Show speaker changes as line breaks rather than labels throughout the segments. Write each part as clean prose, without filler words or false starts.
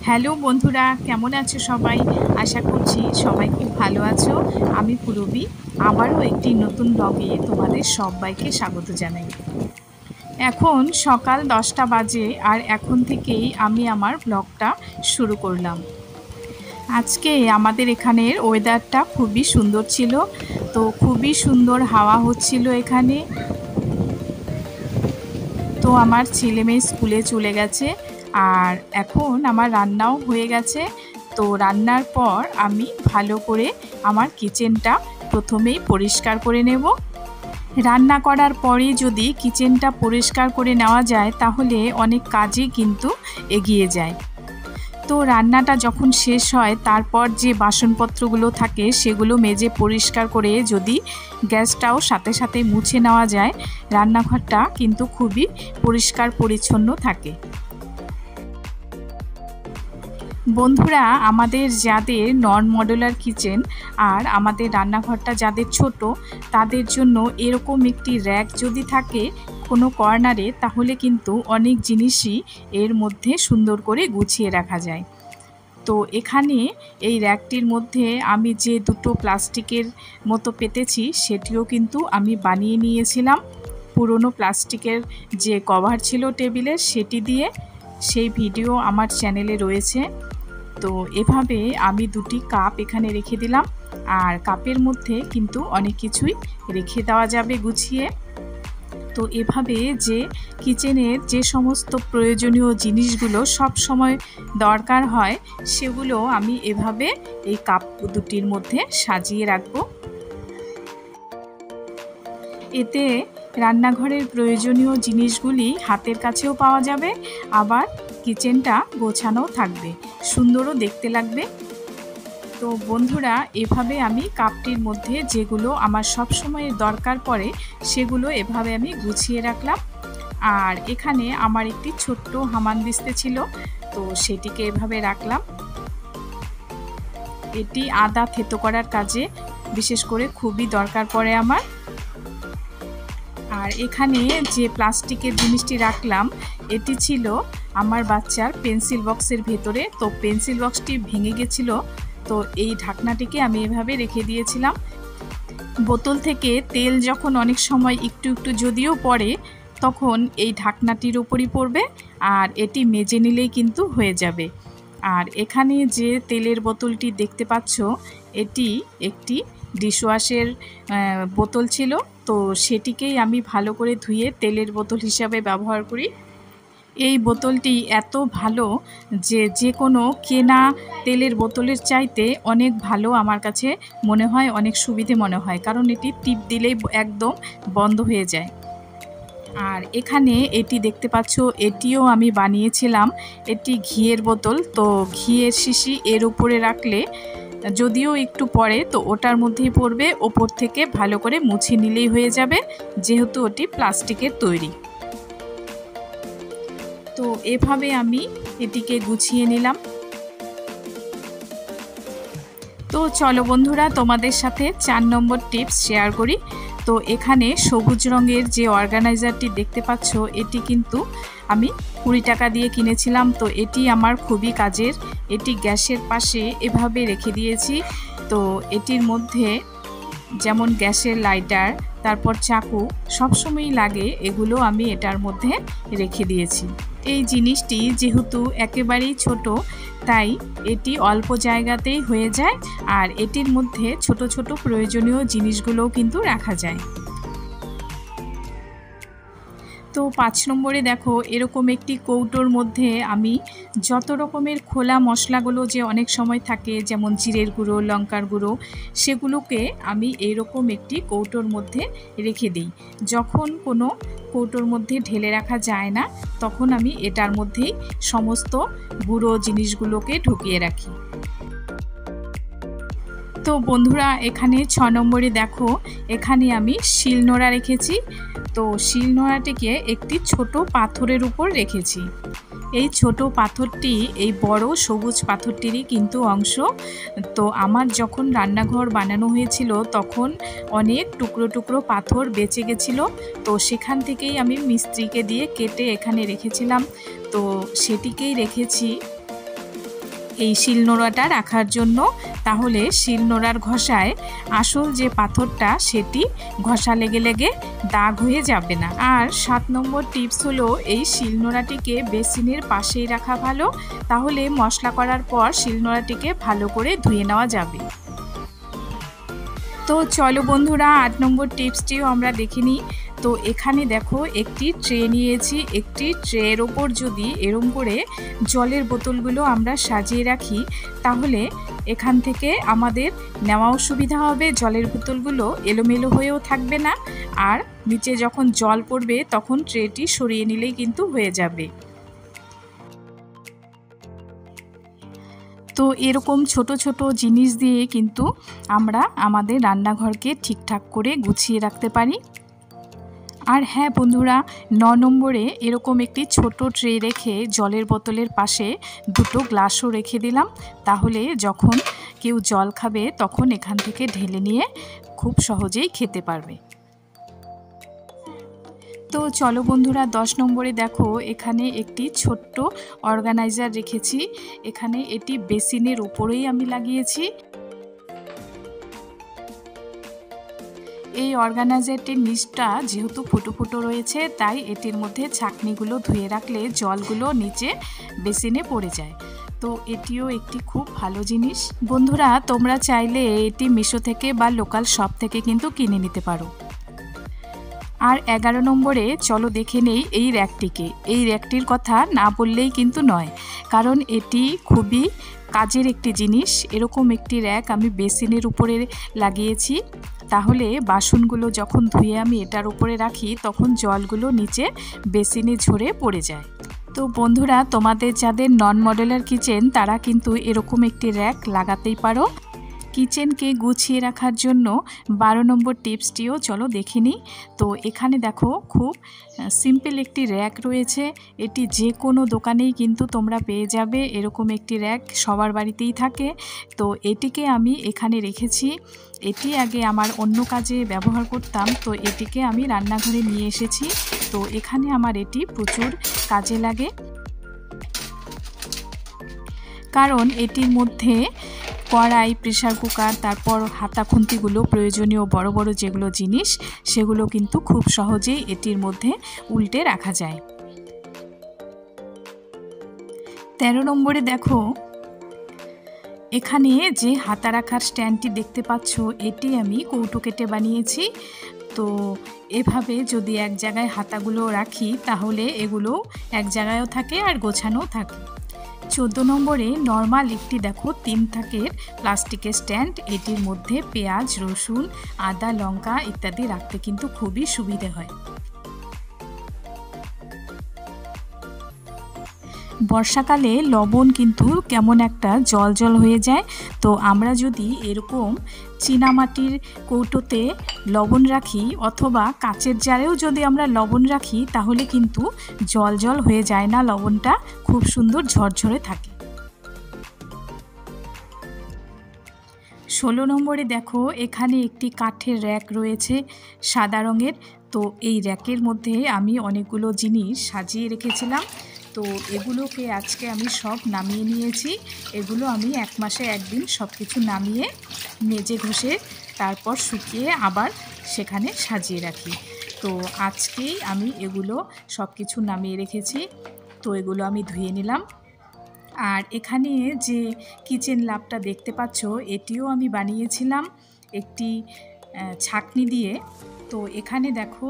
Hello বন্ধুরা, কেমন আছো সবাই? আশা করছি সবাই খুব ভালো আছো। আমি পূরবী আবারও একটি নতুন ব্লগে তোমাদের সবাইকে স্বাগত জানাই। এখন সকাল 10টা বাজে আর এখন থেকেই আমি আমার ব্লগটা শুরু করলাম। আজকে আমাদের এখানের ওয়েদারটা খুবই সুন্দর ছিল, তো খুবই সুন্দর হাওয়া হচ্ছিল এখানে। তো আমার ছেলে মেয়ে স্কুলে চলে গেছে আর এখন আমার রান্নাও হয়ে গেছে। তো রান্নার পর আমি ভালো করে আমার কিচেনটা প্রথমেই পরিষ্কার করে নেব। রান্না করার পরে যদি কিচেনটা পরিষ্কার করে নেওয়া যায় তাহলে অনেক কাজই কিন্তু এগিয়ে যায়। তো রান্নাটা যখন শেষ হয় তারপর যে বাসনপত্রগুলো থাকে সেগুলো মেজে পরিষ্কার করে যদি গ্যাসটাও সাথে সাথে মুছে নেওয়া যায়, রান্নাঘরটা কিন্তু খুবই পরিষ্কার পরিচ্ছন্ন থাকে। বন্ধুরা, আমাদের যাদের নন মডুলার কিচেন আর আমাদের রান্নাঘরটা যাদের ছোট, তাদের জন্য এরকম একটি র্যাক যদি থাকে কোনো কর্নারে, তাহলে কিন্তু অনেক জিনিসই এর মধ্যে সুন্দর করে গুছিয়ে রাখা যায়। তো এখানে এই র্যাকটির মধ্যে আমি যে দুটো প্লাস্টিকের মতো পেতেছি সেটিও কিন্তু আমি বানিয়ে নিয়েছিলাম। পুরনো প্লাস্টিকের যে কভার ছিল টেবিলের সেটি দিয়ে, সেই ভিডিও আমার চ্যানেলে রয়েছে। তো এভাবে আমি দুটি কাপ এখানে রেখে দিলাম আর কাপের মধ্যে কিন্তু অনেক কিছুই রেখে দেওয়া যাবে গুছিয়ে। তো এভাবে যে কিচেনের যে সমস্ত প্রয়োজনীয় জিনিসগুলো সব সময় দরকার হয় সেগুলো আমি এভাবে এই কাপ দুটির মধ্যে সাজিয়ে রাখব। এতে রান্নাঘরের প্রয়োজনীয় জিনিসগুলি হাতের কাছেও পাওয়া যাবে, আবার কিচেনটা গোছানো থাকবে, সুন্দরও দেখতে লাগবে। তো বন্ধুরা, এভাবে আমি কাপটির মধ্যে যেগুলো আমার সব সময় দরকার পড়ে সেগুলো এভাবে আমি গুছিয়ে রাখলাম। আর এখানে আমার একটি ছোট্ট হামানদিস্তা ছিল, তো সেটিকে এভাবে রাখলাম। এটি আদা থেতো করার কাজে বিশেষ করে খুবই দরকার পড়ে আমার। আর এখানে যে প্লাস্টিকের জিনিসটি রাখলাম এটি ছিল আমার বাচ্চার পেন্সিল বক্সের ভেতরে। তো পেন্সিল বক্সটি ভেঙে গেছিলো, তো এই ঢাকনাটিকে আমি এভাবে রেখে দিয়েছিলাম। বোতল থেকে তেল যখন অনেক সময় একটু একটু যদিও পড়ে, তখন এই ঢাকনাটির উপরই পড়বে আর এটি মেজে নিলেই কিন্তু হয়ে যাবে। আর এখানে যে তেলের বোতলটি দেখতে পাচ্ছ, এটি একটি ডিশওয়াশের বোতল ছিল, তো সেটিকেই আমি ভালো করে ধুয়ে তেলের বোতল হিসাবে ব্যবহার করি। এই বোতলটি এত ভালো যে যে কোনো কেনা তেলের বোতলের চাইতে অনেক ভালো আমার কাছে মনে হয়, অনেক সুবিধে মনে হয়, কারণ এটি টিপ দিলেই একদম বন্ধ হয়ে যায়। আর এখানে এটি দেখতে পাচ্ছ, এটিও আমি বানিয়েছিলাম। এটি ঘিয়ের বোতল, তো ঘিয়ের শিশি এর উপরে রাখলে যদিও একটু পড়ে তো ওটার মধ্যেই পড়বে, ওপর থেকে ভালো করে মুছে নিলেই হয়ে যাবে, যেহেতু ওটি প্লাস্টিকের তৈরি। তো এভাবে আমি এটিকে গুছিয়ে নিলাম। তো চলো বন্ধুরা, তোমাদের সাথে 4 নম্বর টিপস শেয়ার করি। তো এখানে সবুজ রঙের যে অর্গানাইজারটি দেখতে পাচ্ছ, এটি কিন্তু আমি 20 টাকা দিয়ে কিনেছিলাম। তো এটি আমার খুবই কাজের। এটি গ্যাসের পাশে এভাবে রেখে দিয়েছি। তো এটির মধ্যে যেমন গ্যাসের লাইটার, তারপর চাকু সবসময়ই লাগে, এগুলো আমি এটার মধ্যে রেখে দিয়েছি। এই জিনিসটি যেহেতু একেবারেই ছোট, তাই এটি অল্প জায়গাতেই হয়ে যায় আর এটির মধ্যে ছোট ছোট প্রয়োজনীয় জিনিসগুলোও কিন্তু রাখা যায়। তো 5 নম্বরে দেখো, এরকম একটি কৌটোর মধ্যে আমি যত রকমের খোলা মশলাগুলো যে অনেক সময় থাকে, যেমন জিরের গুঁড়ো, লঙ্কার গুঁড়ো, সেগুলোকে আমি এইরকম একটি কৌটোর মধ্যে রেখে দিই। যখন কোনো কৌটোর মধ্যে ঢেলে রাখা যায় না, তখন আমি এটার মধ্যেই সমস্ত গুঁড়ো জিনিসগুলোকে ঢুকিয়ে রাখি। তো বন্ধুরা, এখানে 6 নম্বরে দেখো, এখানে আমি শিলনোড়া রেখেছি। তো শিলনোড়াটিকে একটি ছোট পাথরের উপর রেখেছি। এই ছোট পাথরটি এই বড় সবুজ পাথরটিরই কিন্তু অংশ। তো আমার যখন রান্নাঘর বানানো হয়েছিল তখন অনেক টুকরো টুকরো পাথর বেঁচে গেছিলো, তো সেখান থেকেই আমি মিস্ত্রিকে দিয়ে কেটে এখানে রেখেছিলাম। তো সেটিকেই রেখেছি এই শিলনোড়াটা রাখার জন্য, তাহলে শিলনোড়ার ঘষায় আসল যে পাথরটা সেটি ঘষা লেগে লেগে দাগ হয়ে যাবে না। আর 7 নম্বর টিপস হলো এই শিলনোড়াটিকে বেসিনের পাশেই রাখা ভালো, তাহলে মশলা করার পর শিলনোড়াটিকে ভালো করে ধুয়ে নেওয়া যাবে। তো চলো বন্ধুরা 8 নম্বর টিপসটিও আমরা দেখে নিই। তো এখানে দেখো একটি ট্রে নিয়েছি, একটি ট্রের ওপর যদি এরম করে জলের বোতলগুলো আমরা সাজিয়ে রাখি তাহলে এখান থেকে আমাদের নেওয়াও সুবিধা হবে, জলের বোতলগুলো এলোমেলো হয়েও থাকবে না, আর নিচে যখন জল পড়বে তখন ট্রেটি সরিয়ে নিলেই কিন্তু হয়ে যাবে। তো এরকম ছোট ছোট জিনিস দিয়ে কিন্তু আমরা আমাদের রান্নাঘরকে ঠিকঠাক করে গুছিয়ে রাখতে পারি। আর হ্যাঁ বন্ধুরা, 9 নম্বরে এরকম একটি ছোট ট্রে রেখে জলের বোতলের পাশে 2টো গ্লাসও রেখে দিলাম, তাহলে যখন কেউ জল খাবে তখন এখান থেকে ঢেলে নিয়ে খুব সহজেই খেতে পারবে। তো চলো বন্ধুরা 10 নম্বরে দেখো এখানে একটি ছোট্ট অর্গানাইজার রেখেছি, এখানে এটি বেসিনের উপরেই আমি লাগিয়েছি। এই অর্গানাইজারটির নিচটা যেহেতু ফুটো ফুটো রয়েছে তাই এটির মধ্যে ছাঁকনিগুলো ধুয়ে রাখলে জলগুলো নিচে বেসিনে পড়ে যায়। তো এটিও একটি খুব ভালো জিনিস। বন্ধুরা তোমরা চাইলে এটি মিশো থেকে বা লোকাল শপ থেকে কিন্তু কিনে নিতে পারো। আর 11 নম্বরে চলো দেখে নেই এই র্যাকটিকে। এই র্যাকটির কথা না বললেই কিন্তু নয়, কারণ এটি খুবই কাজের একটি জিনিস। এরকম একটি র্যাক আমি বেসিনের উপরে লাগিয়েছি, তাহলে বাসনগুলো যখন ধুয়ে আমি এটার উপরে রাখি তখন জলগুলো নিচে বেসিনে ঝরে পড়ে যায়। তো বন্ধুরা তোমাদের যাদের নন মডেলার কিচেন তারা কিন্তু এরকম একটি র্যাক লাগাতেই পারো। কিচেনকে গুছিয়ে রাখার জন্য 12 নম্বর টিপসটিও চলো দেখে নিই। তো এখানে দেখো খুব সিম্পল একটি র্যাক রয়েছে, এটি যে কোনো দোকানেই কিন্তু তোমরা পেয়ে যাবে, এরকম একটি র্যাক সবার বাড়িতেই থাকে। তো এটিকে আমি এখানে রেখেছি, এটি আগে আমার অন্য কাজে ব্যবহার করতাম, তো এটিকে আমি রান্নাঘরে নিয়ে এসেছি। তো এখানে আমার এটি প্রচুর কাজে লাগে, কারণ এটির মধ্যে কড়াই, প্রেসার কুকার, তারপর হাতা খুন্তিগুলো প্রয়োজনীয় বড় বড় যেগুলো জিনিস সেগুলো কিন্তু খুব সহজেই এটির মধ্যে উল্টে রাখা যায়। 13 নম্বরে দেখো এখানে যে হাতা রাখার স্ট্যান্ডটি দেখতে পাচ্ছ এটি আমি কৌটো কেটে বানিয়েছি। তো এভাবে যদি এক জায়গায় হাতাগুলো রাখি তাহলে এগুলো এক জায়গায়ও থাকে আর গোছানোও থাকে। 14 নম্বরে নর্মাল একটি দেখো 3 থাকের প্লাস্টিকের স্ট্যান্ড, এটির মধ্যে পেঁয়াজ, রসুন, আদা, লঙ্কা ইত্যাদি রাখতে কিন্তু খুবই সুবিধে হয়। বর্ষাকালে লবণ কিন্তু কেমন একটা জল জল হয়ে যায়, তো আমরা যদি এরকম চীনামাটির কৌটোতে লবণ রাখি অথবা কাচের জারেও যদি আমরা লবণ রাখি তাহলে কিন্তু জল জল হয়ে যায় না, লবণটা খুব সুন্দর ঝরঝরে থাকে। 16 নম্বরে দেখো এখানে একটি কাঠের র্যাক রয়েছে সাদা রঙের। তো এই র্যাকের মধ্যে আমি অনেকগুলো জিনিস সাজিয়ে রেখেছিলাম, তো এগুলোকে আজকে আমি সব নামিয়ে নিয়েছি। এগুলো আমি 1 মাসে একদিন সব কিছু নামিয়ে মেজে ঘষে তারপর শুকিয়ে আবার সেখানে সাজিয়ে রাখি। তো আজকেই আমি এগুলো সব কিছু নামিয়ে রেখেছি, তো এগুলো আমি ধুয়ে নিলাম। আর এখানে যে কিচেন ল্যাবটা দেখতে পাচ্ছ এটিও আমি বানিয়েছিলাম একটি ছাঁকনি দিয়ে। তো এখানে দেখো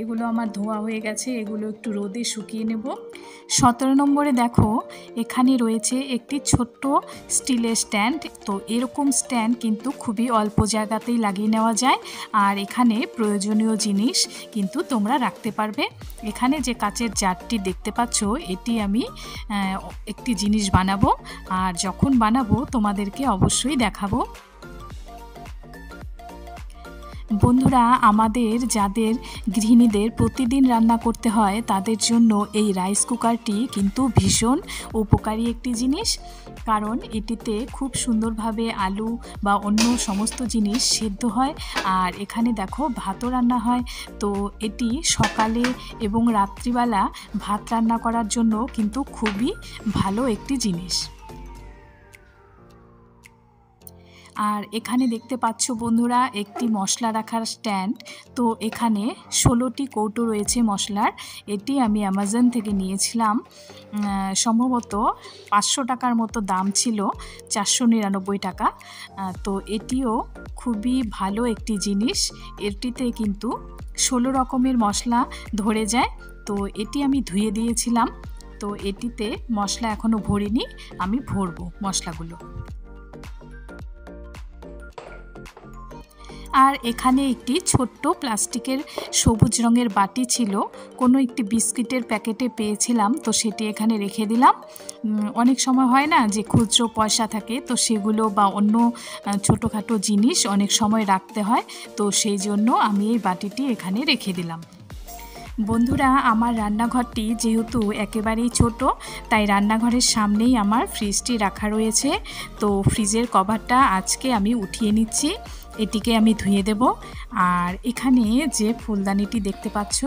এগুলো আমার ধোয়া হয়ে গেছে, এগুলো একটু রোদে শুকিয়ে নেব। 17 নম্বরে দেখো এখানে রয়েছে একটি ছোট্ট স্টিলের স্ট্যান্ড। তো এরকম স্ট্যান্ড কিন্তু খুবই অল্প জায়গাতেই লাগিয়ে নেওয়া যায়, আর এখানে প্রয়োজনীয় জিনিস কিন্তু তোমরা রাখতে পারবে। এখানে যে কাচের জারটি দেখতে পাচ্ছ এটি আমি একটি জিনিস বানাবো, আর যখন বানাবো তোমাদেরকে অবশ্যই দেখাবো। বন্ধুরা, আমাদের যাদের গৃহিণীদের প্রতিদিন রান্না করতে হয় তাদের জন্য এই রাইস কুকারটি কিন্তু ভীষণ উপকারী একটি জিনিস। কারণ এটিতে খুব সুন্দরভাবে আলু বা অন্য সমস্ত জিনিস সেদ্ধ হয়, আর এখানে দেখো ভাতও রান্না হয়। তো এটি সকালে এবং রাত্রিবেলা ভাত রান্না করার জন্য কিন্তু খুবই ভালো একটি জিনিস। আর এখানে দেখতে পাচ্ছ বন্ধুরা একটি মশলা রাখার স্ট্যান্ড। তো এখানে 16টি কৌটো রয়েছে মশলার। এটি আমি অ্যামাজন থেকে নিয়েছিলাম, সম্ভবত 500 টাকার মতো দাম ছিল, 499 টাকা। তো এটিও খুবই ভালো একটি জিনিস। এটিতে কিন্তু 16 রকমের মশলা ধরে যায়। তো এটি আমি ধুয়ে দিয়েছিলাম। তো এটিতে মশলা এখনও ভরিনি, আমি ভরবো মশলাগুলো। আর এখানে একটি ছোট্ট প্লাস্টিকের সবুজ রঙের বাটি ছিল, কোনো একটি বিস্কিটের প্যাকেটে পেয়েছিলাম, তো সেটি এখানে রেখে দিলাম। অনেক সময় হয় না যে খুচরো পয়সা থাকে, তো সেগুলো বা অন্য ছোটোখাটো জিনিস অনেক সময় রাখতে হয়, তো সেই জন্য আমি এই বাটিটি এখানে রেখে দিলাম। বন্ধুরা, আমার রান্নাঘরটি যেহেতু একেবারেই ছোট, তাই রান্নাঘরের সামনেই আমার ফ্রিজটি রাখা রয়েছে। তো ফ্রিজের কভারটা আজকে আমি উঠিয়ে নিচ্ছি, এটিকে আমি ধুয়ে দেব। আর এখানে যে ফুলদানিটি দেখতে পাচ্ছ,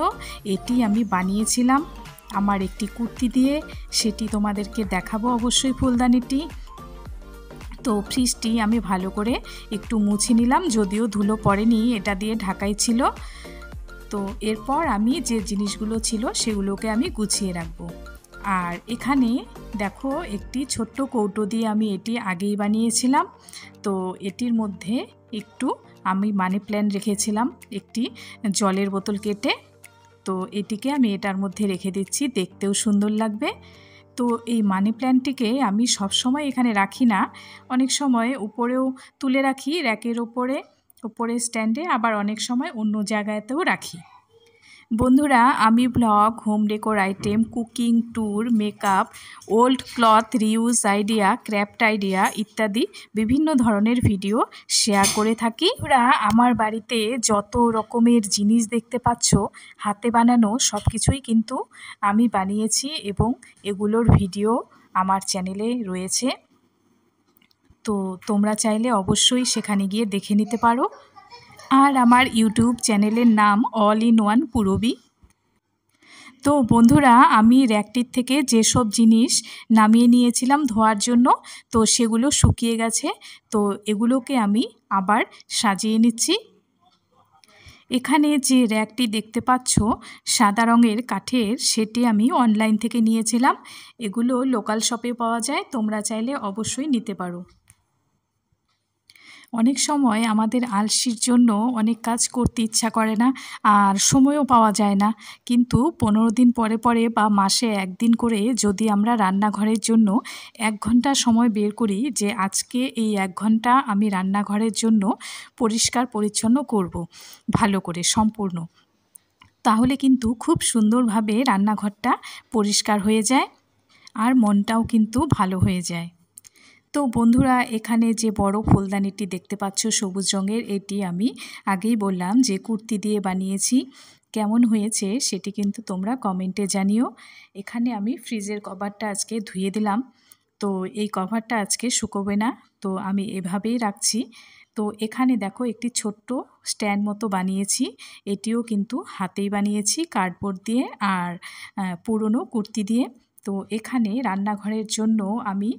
এটি আমি বানিয়েছিলাম আমার একটি কুর্তি দিয়ে, সেটি তোমাদেরকে দেখাবো অবশ্যই ফুলদানিটি। তো ফ্রিজটি আমি ভালো করে একটু মুছে নিলাম, যদিও ধুলো পড়েনি, এটা দিয়ে ঢাকাই ছিল। তো এরপর আমি যে জিনিসগুলো ছিল সেগুলোকে আমি গুছিয়ে রাখবো। আর এখানে দেখো একটি ছোট্ট কৌটো দিয়ে আমি এটি আগেই বানিয়েছিলাম। তো এটির মধ্যে একটু আমি মানি প্ল্যান্ট রেখেছিলাম, একটি জলের বোতল কেটে। তো এটিকে আমি এটার মধ্যে রেখে দিচ্ছি, দেখতেও সুন্দর লাগবে। তো এই মানি প্ল্যান্টটিকে আমি সবসময় এখানে রাখি না, অনেক সময় উপরেও তুলে রাখি র্যাকের উপরে স্ট্যান্ডে, আবার অনেক সময় অন্য জায়গাতেও রাখি। বন্ধুরা, আমি blog, home decor item, cooking, tour, makeup, old cloth reuse idea, craft idea ইত্যাদি বিভিন্ন ধরনের ভিডিও শেয়ার করে থাকি। ওরা আমার বাড়িতে যত রকমের জিনিস দেখতে পাচ্ছ হাতে বানানো, সব কিছুই কিন্তু আমি বানিয়েছি এবং এগুলোর ভিডিও আমার চ্যানেলে রয়েছে। তো তোমরা চাইলে অবশ্যই সেখানে গিয়ে দেখে নিতে পারো। আর আমার ইউটিউব চ্যানেলের নাম অল ইন ওয়ান পূরবী। তো বন্ধুরা, আমি র্যাকটির থেকে যেসব জিনিস নামিয়ে নিয়েছিলাম ধোয়ার জন্য, তো সেগুলো শুকিয়ে গেছে। তো এগুলোকে আমি আবার সাজিয়ে নিচ্ছি। এখানে যে র্যাকটি দেখতে পাচ্ছ সাদা রঙের কাঠের, সেটি আমি অনলাইন থেকে নিয়েছিলাম। এগুলো লোকাল শপে পাওয়া যায়, তোমরা চাইলে অবশ্যই নিতে পারো। অনেক সময় আমাদের আলসির জন্য অনেক কাজ করতে ইচ্ছা করে না, আর সময়ও পাওয়া যায় না। কিন্তু 15 দিন পরে পরে বা মাসে একদিন করে যদি আমরা রান্নাঘরের জন্য 1 ঘন্টা সময় বের করি, যে আজকে এই 1 ঘন্টা আমি রান্নাঘরের জন্য পরিষ্কার পরিচ্ছন্ন করব ভালো করে সম্পূর্ণ, তাহলে কিন্তু খুব সুন্দরভাবে রান্নাঘরটা পরিষ্কার হয়ে যায়, আর মনটাও কিন্তু ভালো হয়ে যায়। তো বন্ধুরা, এখানে যে বড় ফুলদানিটি দেখতে পাচ্ছ সবুজ রঙের, এটি আমি আগেই বললাম যে কুর্তি দিয়ে বানিয়েছি। কেমন হয়েছে সেটি কিন্তু তোমরা কমেন্টে জানিও। এখানে আমি ফ্রিজের কভারটা আজকে ধুয়ে দিলাম। তো এই কভারটা আজকে শুকোবে না, তো আমি এভাবেই রাখছি। তো এখানে দেখো একটি ছোট্ট স্ট্যান্ড মতো বানিয়েছি, এটিও কিন্তু হাতেই বানিয়েছি কার্ডবোর্ড দিয়ে আর পুরনো কুর্তি দিয়ে। তো এখানে রান্নাঘরের জন্য আমি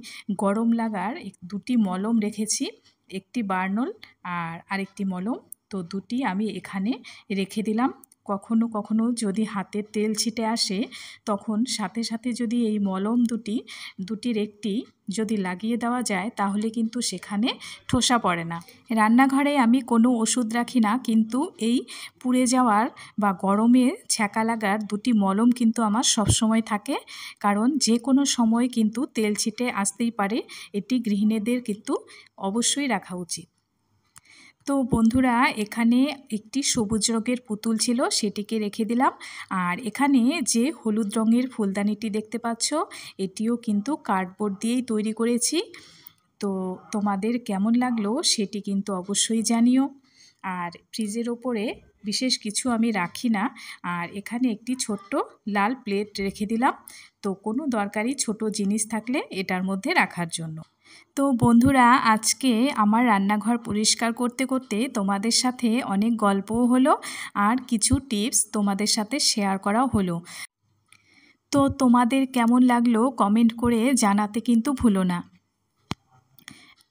গরম লাগার 2টি মলম রেখেছি, একটি বার্নল আর আরেকটি মলম। তো দুটি আমি এখানে রেখে দিলাম। কখনো কখনো যদি হাতে তেল ছিটে আসে, তখন সাথে সাথে যদি এই মলম দুটির একটি যদি লাগিয়ে দেওয়া যায়, তাহলে কিন্তু সেখানে ঠোসা পড়ে না। রান্নাঘরে আমি কোনো ওষুধ রাখি না, কিন্তু এই পুড়ে যাওয়ার বা গরমে ছ্যাঁকা লাগার 2টি মলম কিন্তু আমার সবসময় থাকে, কারণ যে কোনো সময় কিন্তু তেল ছিটে আসতেই পারে। এটি গৃহিণীদের কিন্তু অবশ্যই রাখা উচিত। তো বন্ধুরা, এখানে একটি সবুজ রঙের পুতুল ছিল, সেটিকে রেখে দিলাম। আর এখানে যে হলুদ রঙের ফুলদানিটি দেখতে পাচ্ছ, এটিও কিন্তু কার্ডবোর্ড দিয়েই তৈরি করেছি। তো তোমাদের কেমন লাগলো সেটি কিন্তু অবশ্যই জানিও। আর ফ্রিজের ওপরে বিশেষ কিছু আমি রাখি না। আর এখানে একটি ছোট্ট লাল প্লেট রেখে দিলাম, তো কোনো দরকারি ছোট জিনিস থাকলে এটার মধ্যে রাখার জন্য। তো বন্ধুরা, আজকে আমার রান্নাঘর পরিষ্কার করতে করতে তোমাদের সাথে অনেক গল্পও হলো আর কিছু টিপস তোমাদের সাথে শেয়ার করাও হলো। তো তোমাদের কেমন লাগলো কমেন্ট করে জানাতে কিন্তু ভুলো না।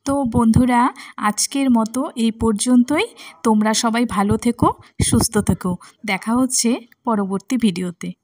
তো বন্ধুরা, আজকের মতো এই পর্যন্তই। তোমরা সবাই ভালো থেকো, সুস্থ থেকো। দেখা হচ্ছে পরবর্তী ভিডিওতে।